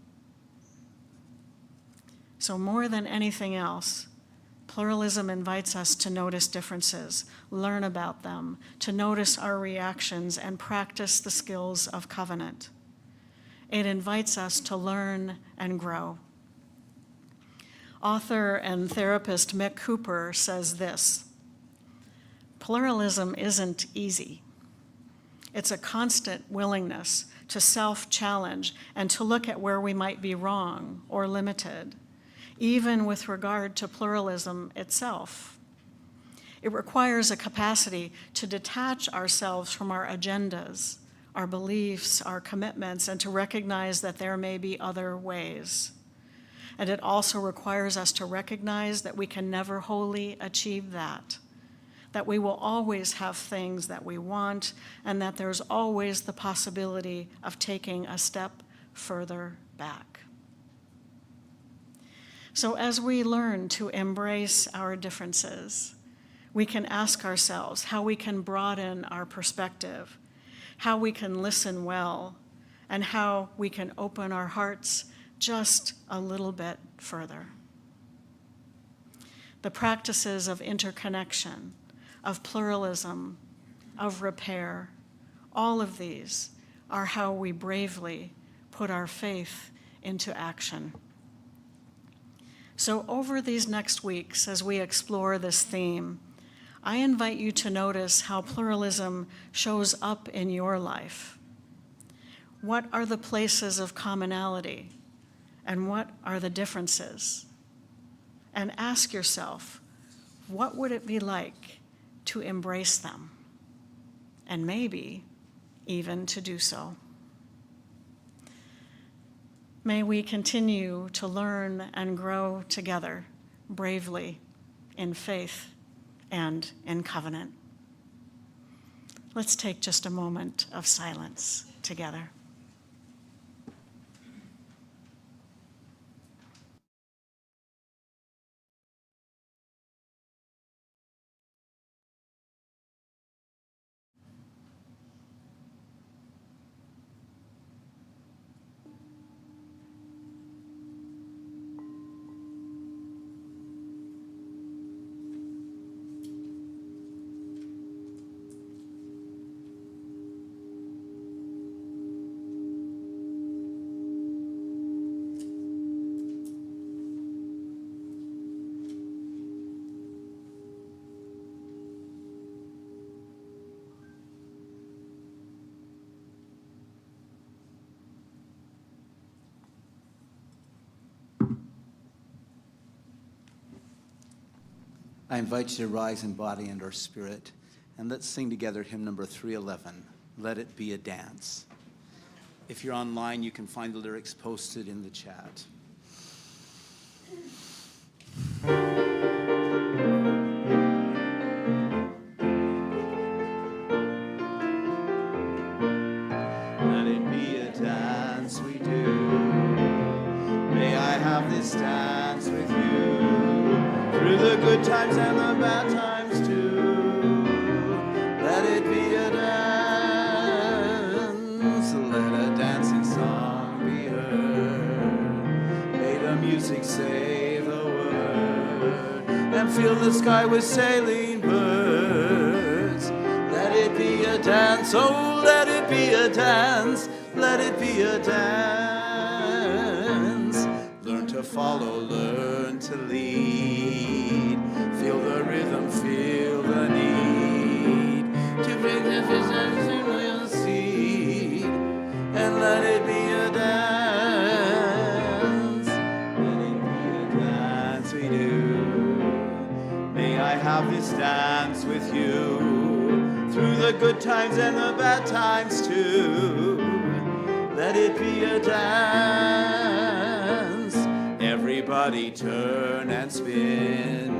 So more than anything else, pluralism invites us to notice differences, learn about them, to notice our reactions, and practice the skills of covenant. It invites us to learn and grow. Author and therapist Mick Cooper says this: pluralism isn't easy. It's a constant willingness to self-challenge and to look at where we might be wrong or limited, even with regard to pluralism itself. It requires a capacity to detach ourselves from our agendas, our beliefs, our commitments, and to recognize that there may be other ways. And it also requires us to recognize that we can never wholly achieve that we will always have things that we want, and that there's always the possibility of taking a step further back. So as we learn to embrace our differences, we can ask ourselves how we can broaden our perspective, how we can listen well, and how we can open our hearts just a little bit further. The practices of interconnection, of pluralism, of repair, all of these are how we bravely put our faith into action. So over these next weeks, as we explore this theme, I invite you to notice how pluralism shows up in your life. What are the places of commonality, and what are the differences? And ask yourself, what would it be like to embrace them? And maybe even to do so. May we continue to learn and grow together bravely in faith and in covenant. Let's take just a moment of silence together. I invite you to rise in body and or spirit, and let's sing together hymn number 311, Let It Be a Dance. If you're online, you can find the lyrics posted in the chat. Let it be a dance we do. May I have this dance with you. Through the good times and the bad times too. Let it be a dance. Let a dancing song be heard. May the music say the word. And fill the sky with sailing birds. Let it be a dance. Oh, let it be a dance. Let it be a dance. Learn to follow, learn to lead. Feel the rhythm, feel the need to bring the vision seed, and let it be a dance. Let it be a dance we do. May I have this dance with you through the good times and the bad times too. Let it be a dance. Everybody turn and spin.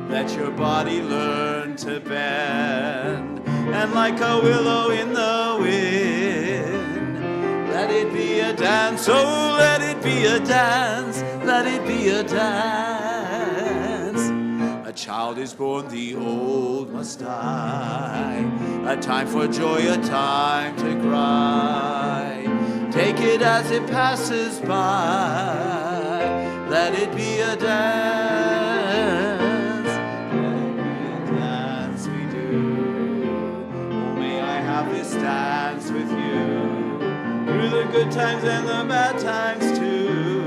Let your body learn to bend. And like a willow in the wind, let it be a dance. Oh, let it be a dance. Let it be a dance. A child is born, the old must die. A time for joy, a time to cry. Take it as it passes by. Let it be a dance. Let it be a dance we do. Oh, may I have this dance with you through the good times and the bad times too.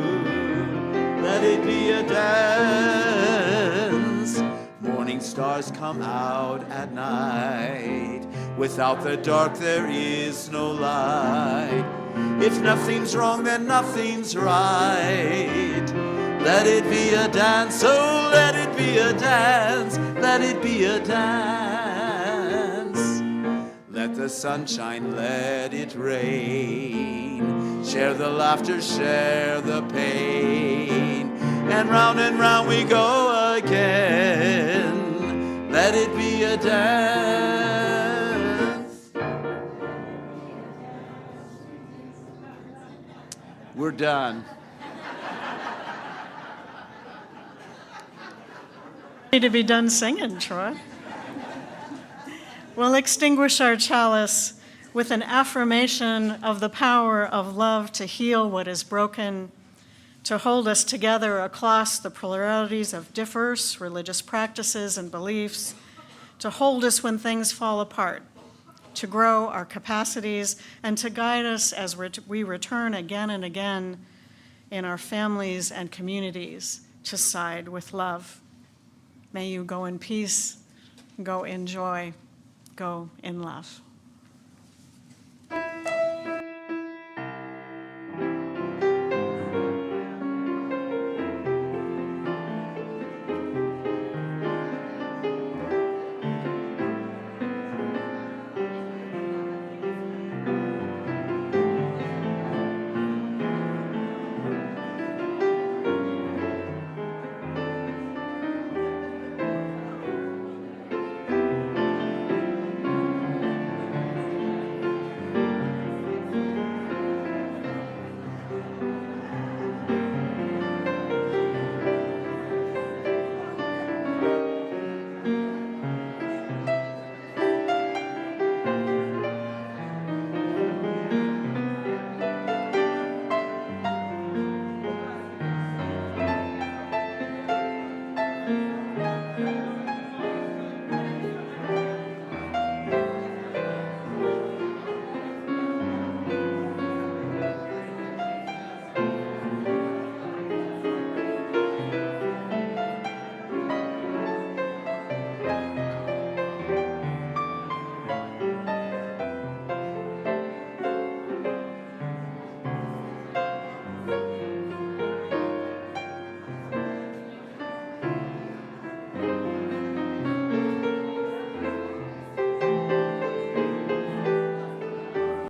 Let it be a dance. Morning stars come out at night. Without the dark there is no light. If nothing's wrong, then nothing's right. Let it be a dance, oh, let it be a dance. Let it be a dance. Let the sunshine, let it rain. Share the laughter, share the pain. And round we go again. Let it be a dance. We're done. Need to be done singing, Troy. We'll extinguish our chalice with an affirmation of the power of love to heal what is broken, to hold us together across the pluralities of diverse religious practices and beliefs, to hold us when things fall apart, to grow our capacities, and to guide us as we return again and again in our families and communities to side with love. May you go in peace, go in joy, go in love.